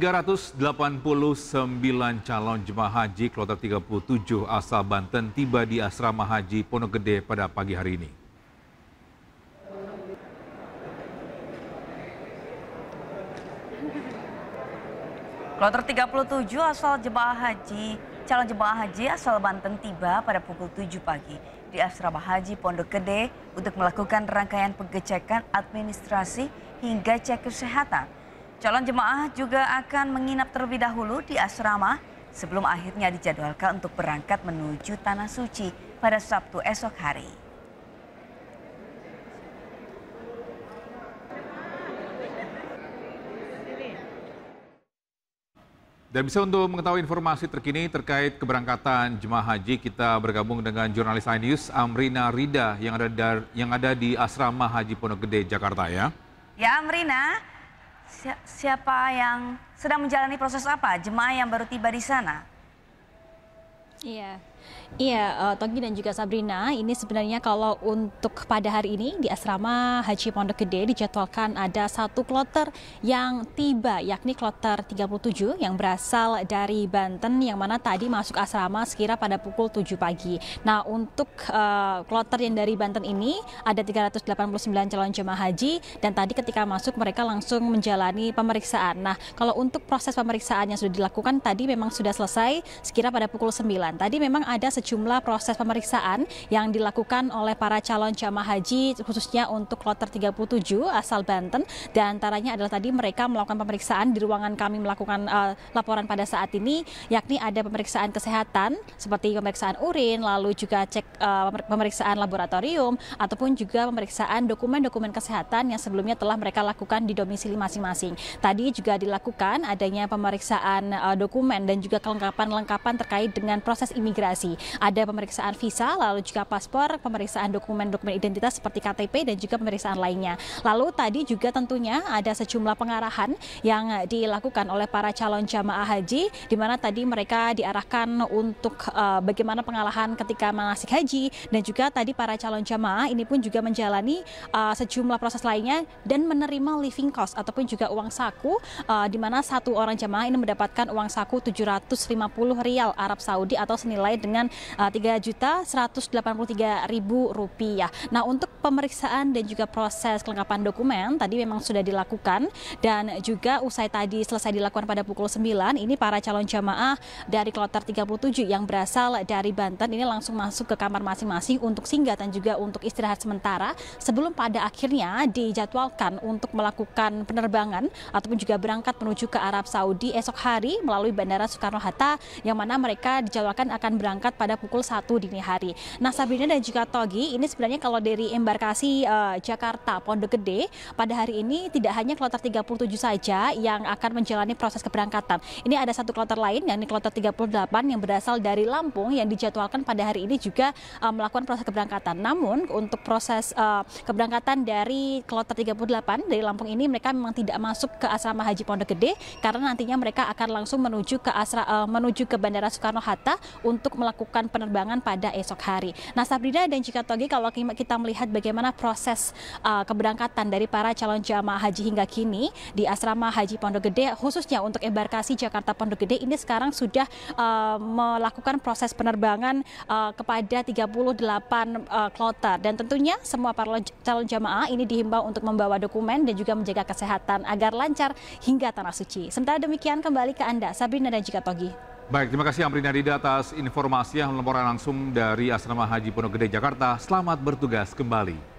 389 calon jemaah haji kloter 37 asal Banten tiba di Asrama Haji Pondok Gede pada pagi hari ini. Kloter 37 calon jemaah haji asal Banten tiba pada pukul 7 pagi di Asrama Haji Pondok Gede untuk melakukan rangkaian pengecekan administrasi hingga cek kesehatan. Calon jemaah juga akan menginap terlebih dahulu di asrama sebelum akhirnya dijadwalkan untuk berangkat menuju Tanah Suci pada Sabtu esok hari. Dan bisa untuk mengetahui informasi terkini terkait keberangkatan jemaah haji, kita bergabung dengan jurnalis iNews Amrina Rida yang ada di Asrama Haji Pondok Gede, Jakarta ya. Ya Amrina, siapa yang sedang menjalani proses apa jemaah yang baru tiba di sana? Iya, Togi dan juga Sabrina, ini sebenarnya kalau untuk pada hari ini di Asrama Haji Pondok Gede dijadwalkan ada satu kloter yang tiba, yakni kloter 37 yang berasal dari Banten yang mana tadi masuk asrama sekira pada pukul 7 pagi. Nah, untuk kloter yang dari Banten ini ada 389 calon jemaah haji dan tadi ketika masuk mereka langsung menjalani pemeriksaan. Nah, kalau untuk proses pemeriksaan yang sudah dilakukan tadi memang sudah selesai sekira pada pukul 9. Tadi memang ada sejumlah proses pemeriksaan yang dilakukan oleh para calon jamaah haji khususnya untuk kloter 37 asal Banten, dan antaranya adalah tadi mereka melakukan pemeriksaan di ruangan kami melakukan laporan pada saat ini, yakni ada pemeriksaan kesehatan seperti pemeriksaan urin, lalu juga cek pemeriksaan laboratorium ataupun juga pemeriksaan dokumen-dokumen kesehatan yang sebelumnya telah mereka lakukan di domisili masing-masing. Tadi juga dilakukan adanya pemeriksaan dokumen dan juga kelengkapan terkait dengan proses imigrasi. Ada pemeriksaan visa, lalu juga paspor, pemeriksaan dokumen-dokumen identitas seperti KTP dan juga pemeriksaan lainnya. Lalu tadi juga tentunya ada sejumlah pengarahan yang dilakukan oleh para calon jamaah haji, di mana tadi mereka diarahkan untuk bagaimana pengalaman ketika manasik haji, dan juga tadi para calon jamaah ini pun juga menjalani sejumlah proses lainnya dan menerima living cost ataupun juga uang saku, di mana satu orang jamaah ini mendapatkan uang saku 750 rial Arab Saudi atau senilai dengan Rp3.183.000. Nah, untuk pemeriksaan dan juga proses kelengkapan dokumen tadi memang sudah dilakukan, dan juga usai tadi selesai dilakukan pada pukul 9, ini para calon jamaah dari kloter 37 yang berasal dari Banten ini langsung masuk ke kamar masing-masing untuk singgah dan juga untuk istirahat sementara sebelum pada akhirnya dijadwalkan untuk melakukan penerbangan ataupun juga berangkat menuju ke Arab Saudi esok hari melalui Bandara Soekarno-Hatta, yang mana mereka dijadwalkan akan berangkat pada pukul 1 dini hari. Nah, Sabrina dan juga Togi, ini sebenarnya kalau dari embarkasi Jakarta Pondok Gede pada hari ini tidak hanya kloter 37 saja yang akan menjalani proses keberangkatan. Ini ada satu kloter lain, yakni kloter 38 yang berasal dari Lampung yang dijadwalkan pada hari ini juga melakukan proses keberangkatan. Namun untuk proses keberangkatan dari kloter 38 dari Lampung ini mereka memang tidak masuk ke Asrama Haji Pondok Gede karena nantinya mereka akan langsung menuju ke Bandara Soekarno-Hatta untuk melakukan penerbangan pada esok hari. Nah, Sabrina dan juga Togi, kalau kita melihat bagaimana proses keberangkatan dari para calon jamaah haji hingga kini di Asrama Haji Pondok Gede, khususnya untuk embarkasi Jakarta Pondok Gede ini sekarang sudah melakukan proses penerbangan kepada 38 kloter, dan tentunya semua para calon jamaah ini dihimbau untuk membawa dokumen dan juga menjaga kesehatan agar lancar hingga Tanah Suci. Sementara demikian kembali ke Anda, Sabrina dan juga Togi. Baik, terima kasih Amrina Rida atas informasi yang melaporkan langsung dari Asrama Haji Pondok Gede, Jakarta. Selamat bertugas kembali.